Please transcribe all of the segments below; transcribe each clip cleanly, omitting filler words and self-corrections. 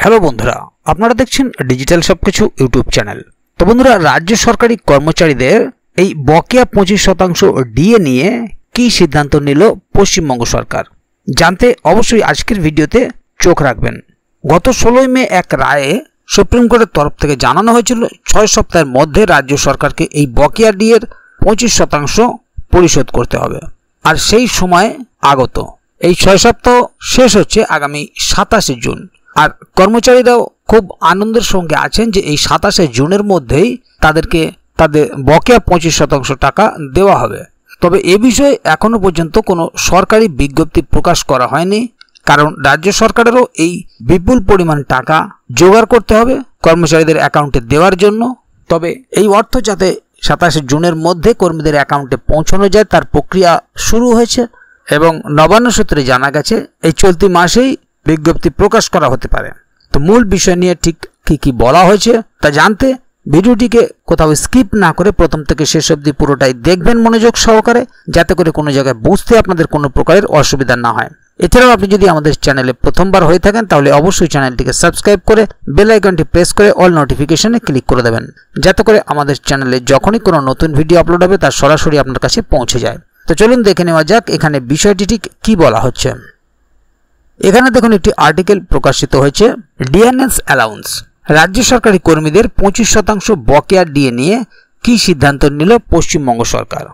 Hello বন্ধুরা, আপনারা দেখছেন ডিজিটাল সবকিছু ইউটিউব চ্যানেল। তো বন্ধুরা, রাজ্য সরকারি কর্মচারীদের এই বকেয়া 25% ডিএ নিয়ে কি সিদ্ধান্ত নিল পশ্চিমবঙ্গ সরকার, জানতে অবশ্যই আজকের ভিডিওতে চোখ রাখবেন। গত 16 মে এক রায়ে সুপ্রিম কোর্টের তরফ থেকে জানানো হয়েছিল 6 সপ্তাহের মধ্যে রাজ্য সরকারকে এই বকেয়া ডিএর 25% পরিশোধ করতে হবে। আর সেই সময় আগত এই 6 সপ্তাহ শেষ হচ্ছে আগামী 27 জুন। আর কর্মচারীরাও খুব আনন্দের সঙ্গে আছেন যে এই 27 জুনের মধ্যেই তাদেরকে তাদের বকেয়া 25% টাকা দেওয়া হবে। তবে এ বিষয়ে এখনো পর্যন্ত কোনো সরকারি বিজ্ঞপ্তি প্রকাশ করা হয়নি, কারণ রাজ্য সরকারেরও এই বিপুল পরিমাণ টাকা জোগাড় করতে হবে কর্মচারীদের অ্যাকাউন্টে দেওয়ার জন্য। তবে এই অর্থ যাতে 27 জুনের মধ্যে কর্মীদের অ্যাকাউন্টে পৌঁছানো যায় তার প্রক্রিয়া শুরু হয়েছে এবং নবান্ন সূত্রে জানা গেছে এই চলতি মাসেই বিজ্ঞপ্তি প্রকাশ করা হতে পারে। তো মূল বিষয় নিয়ে ঠিক কি বলা হয়েছে তা জানতে ভিডিওটিকে কোথাও স্কিপ না করে প্রথম থেকে শেষ অবধি পুরোটাই দেখবেন মনোযোগ সহকারে, যাতে করে কোনো জায়গায় বুঝতে আপনাদের কোনো প্রকারের অসুবিধা না হয়। এছাড়াও আপনি যদি আমাদের চ্যানেলে প্রথমবার হয়ে থাকেন তাহলে অবশ্যই চ্যানেলটিকে সাবস্ক্রাইব করে বেল আইকনটি প্রেস করে অল নোটিফিকেশনে ক্লিক করে দেবেন, যাতে করে আমাদের চ্যানেলে যখনই কোনো নতুন ভিডিও আপলোড হবে তা সরাসরি আপনার কাছে পৌঁছে যায়। তো চলুন দেখে নেওয়া যাক এখানে বিষয়টি ঠিক কি বলা হচ্ছে। এখানে দেখুন একটি আর্টিকেল প্রকাশিত হয়েছে, ডিএনএস অ্যালাউন্স। রাজ্য সরকারি কর্মীদের 25% বকেয়া ডিএ নিয়ে কি সিদ্ধান্ত নিল পশ্চিমবঙ্গ সরকার।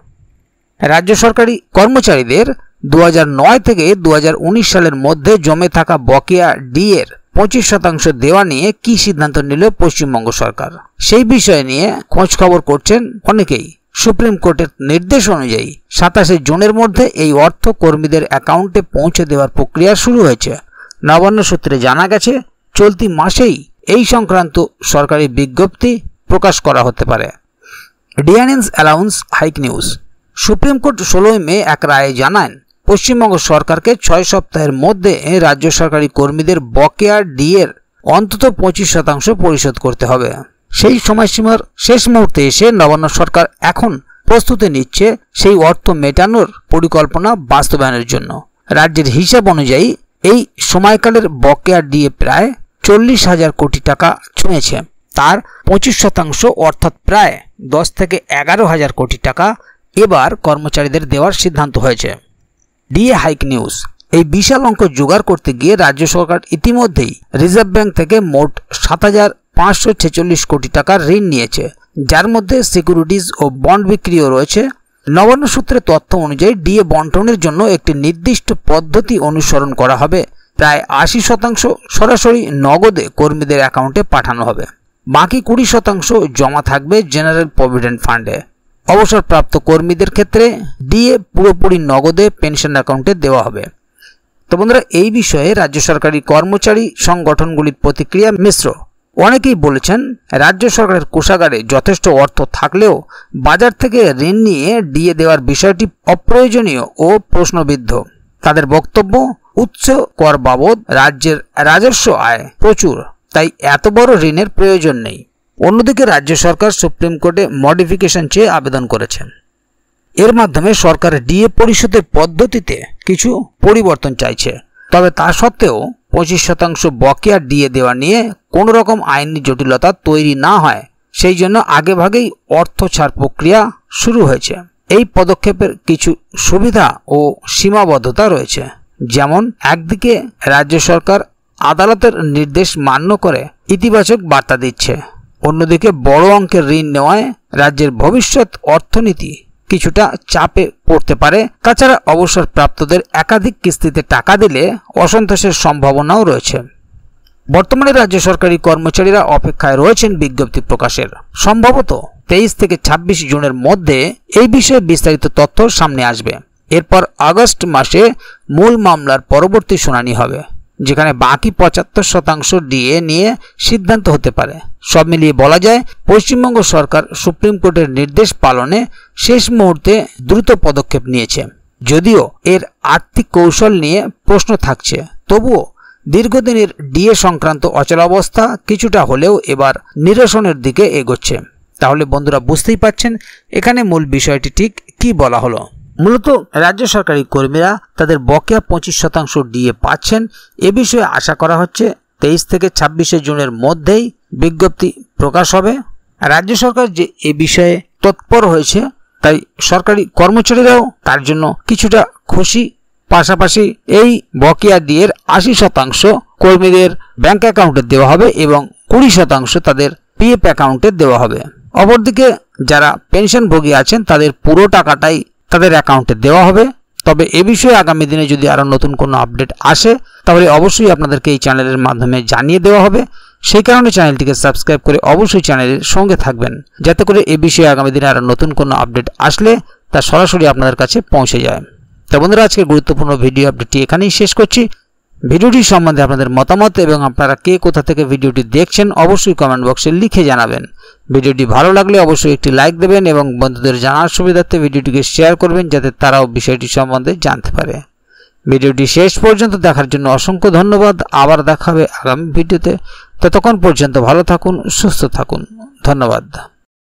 রাজ্য সরকারি কর্মচারীদের 2009 থেকে 2019 সালের মধ্যে জমে থাকা বকেয়া ডিএর 25% দেওয়া নিয়ে কি সিদ্ধান্ত নিল পশ্চিমবঙ্গ সরকার, সেই বিষয় নিয়ে খোঁজ খবর করছেন অনেকেই। সুপ্রিম কোর্টের নির্দেশ অনুযায়ী 27 জুনের মধ্যে এই অর্থ কর্মীদের অ্যাকাউন্টে পৌঁছে দেওয়ার প্রক্রিয়া শুরু হয়েছে। নবান্ন সূত্রে জানা গেছে চলতি মাসেই এই সংক্রান্ত সরকারি বিজ্ঞপ্তি প্রকাশ করা হতে পারে। DNS allowance hike news. Supreme court 16 মে এক রায়ে জানান পশ্চিমবঙ্গ সরকারকে 6 সপ্তাহের মধ্যে রাজ্য সরকারি কর্মীদের বকেয়া ডিএর অন্তত 25% পরিশোধ করতে হবে। সেই সময়সীমার শেষ মুহূর্তে এসে নবান্ন সরকার এখন প্রস্তুতি নিচ্ছে সেই অর্থ মেটানোর পরিকল্পনা বাস্তবায়নের জন্য। রাজ্যের হিসাব অনুযায়ী এই সময়কালের বকেয়া ডিএ প্রায় 40,000 কোটি টাকা ছুঁয়েছে। তার 25% অর্থাৎ প্রায় 10 থেকে 11,000 কোটি টাকা এবার কর্মচারীদের দেওয়ার সিদ্ধান্ত হয়েছে। DA hike news. এই বিশাল অঙ্ক জোগাড় করতে গিয়ে রাজ্য সরকার ইতিমধ্যেই রিজার্ভ ব্যাংক থেকে মোট 7,546 কোটি টাকার ঋণ নিয়েছে, যার মধ্যে সিকিউরিটিজ ও বন্ড বিক্রিও রয়েছে। নবান্ন সূত্রে তথ্য অনুযায়ী ডিএ বন্টনের জন্য একটি নির্দিষ্ট পদ্ধতি অনুসরণ করা হবে। প্রায় 80% সরাসরি নগদে কর্মীদের অ্যাকাউন্টে পাঠানো হবে, বাকি 20% জমা থাকবে জেনারেল প্রভিডেন্ট ফান্ডে। অবসরপ্রাপ্ত কর্মীদের ক্ষেত্রে ডিএ পুরোপুরি নগদে পেনশন অ্যাকাউন্টে দেওয়া হবে। তো বন্ধুরা, এই বিষয়ে রাজ্য সরকারি কর্মচারী সংগঠনগুলির প্রতিক্রিয়া মিশ্র। অনেকেই বলেছেন রাজ্য সরকারের কোষাগারে যথেষ্ট অর্থ থাকলেও বাজার থেকে ঋণ নিয়ে ডিএ দেওয়ার বিষয়টি অপ্রয়োজনীয় ও প্রশ্নবিদ্ধ। তাদের বক্তব্য, উচ্চ কর বাবদ রাজ্যের রাজস্ব আয় প্রচুর, তাই এত বড় ঋণের প্রয়োজন নেই। অন্যদিকে রাজ্য সরকার সুপ্রিম কোর্টে মডিফিকেশন চেয়ে আবেদন করেছেন। এর মাধ্যমে সরকার ডিএ পরিশোধের পদ্ধতিতে কিছু পরিবর্তন চাইছে। তবে তা সত্ত্বেও 25% বকেয়া ডিএ দেওয়া নিয়ে কোনো রকম আইনি জটিলতা তৈরি না হয় সেই জন্য আগেভাগেই অর্থ ছাড় প্রক্রিয়া শুরু হয়েছে। এই পদক্ষেপের কিছু সুবিধা ও সীমাবদ্ধতা রয়েছে, যেমন একদিকে রাজ্য সরকার আদালতের নির্দেশ মান্য করে ইতিবাচক বার্তা দিচ্ছে, অন্যদিকে বড় অঙ্কের ঋণ নেওয়ায় রাজ্যের ভবিষ্যৎ অর্থনীতি কিছুটা চাপে পড়তে পারে। তাছাড়া অবসরপ্রাপ্তদের একাধিক কিস্তিতে টাকা দিলে অসন্তোষের সম্ভাবনাও রয়েছে। বর্তমানে রাজ্য সরকারি কর্মচারীরা অপেক্ষায় রয়েছেন বিজ্ঞপ্তি প্রকাশের। সম্ভবত 23 থেকে 26 জুনের মধ্যে এই বিষয়ে বিস্তারিত তথ্য সামনে আসবে। এরপর আগস্ট মাসে মূল মামলার পরবর্তী শুনানি হবে, যেখানে বাকি 75% ডিএ নিয়ে সিদ্ধান্ত হতে পারে। সব মিলিয়ে বলা যায় পশ্চিমবঙ্গ সরকার সুপ্রিম কোর্টের নির্দেশ পালনে শেষ মুহূর্তে দ্রুত পদক্ষেপ নিয়েছে। যদিও এর আর্থিক কৌশল নিয়ে প্রশ্ন থাকছে, তবুও দীর্ঘদিনের ডিএ সংক্রান্ত অচলাবস্থা কিছুটা হলেও এবার নিরসনের দিকে এগোচ্ছে। তাহলে বন্ধুরা, বুঝতেই পাচ্ছেন এখানে মূল বিষয়টি ঠিক কি বলা হলো। মূলত রাজ্য সরকারি কর্মীরা তাদের বকেয়া 25% ডিএ পাচ্ছেন। এ বিষয়ে আশা করা হচ্ছে 23 থেকে 26 জুনের মধ্যেই বিজ্ঞপ্তি প্রকাশ হবে। রাজ্য সরকার যে এ বিষয়ে তৎপর হয়েছে, তাই সরকারি কর্মচারীরাও তার জন্য কিছুটা খুশি। পাশাপাশি এই বকেয়া ডিএর 80% কর্মীদের ব্যাংক অ্যাকাউন্টে দেওয়া হবে এবং 20% তাদের পিএফ অ্যাকাউন্টে দেওয়া হবে। অপরদিকে যারা পেনশনভোগী আছেন তাদের পুরো টাকাটাই তাদের অ্যাকাউন্টে দেওয়া হবে। তবে এ বিষয়ে আগামী দিনে যদি আরও নতুন কোনো আপডেট আসে তাহলে অবশ্যই আপনাদেরকে এই চ্যানেলের মাধ্যমে জানিয়ে দেওয়া হবে। সেই কারণে চ্যানেলটিকে সাবস্ক্রাইব করে অবশ্যই চ্যানেলের সঙ্গে থাকবেন, যাতে করে এ বিষয়ে আগামী দিনে আরও নতুন কোনো আপডেট আসলে তা সরাসরি আপনাদের কাছে পৌঁছে যায়। তো বন্ধুরা, আজকের গুরুত্বপূর্ণ ভিডিও আপডেটটি এখানেই শেষ করছি। ভিডিওটি সম্বন্ধে আপনাদের মতামত এবং আপনারা কে কোথা থেকে ভিডিওটি দেখছেন অবশ্যই কমেন্ট বক্সে লিখে জানাবেন। ভিডিওটি ভালো লাগলে অবশ্যই একটি লাইক দেবেন এবং বন্ধুদের জানার সুবিধার্থে ভিডিওটিকে শেয়ার করবেন, যাতে তারাও বিষয়টি সম্বন্ধে জানতে পারে। ভিডিওটি শেষ পর্যন্ত দেখার জন্য অসংখ্য ধন্যবাদ। আবার দেখা হবে আগামী ভিডিওতে। ততক্ষণ পর্যন্ত ভালো থাকুন, সুস্থ থাকুন। ধন্যবাদ।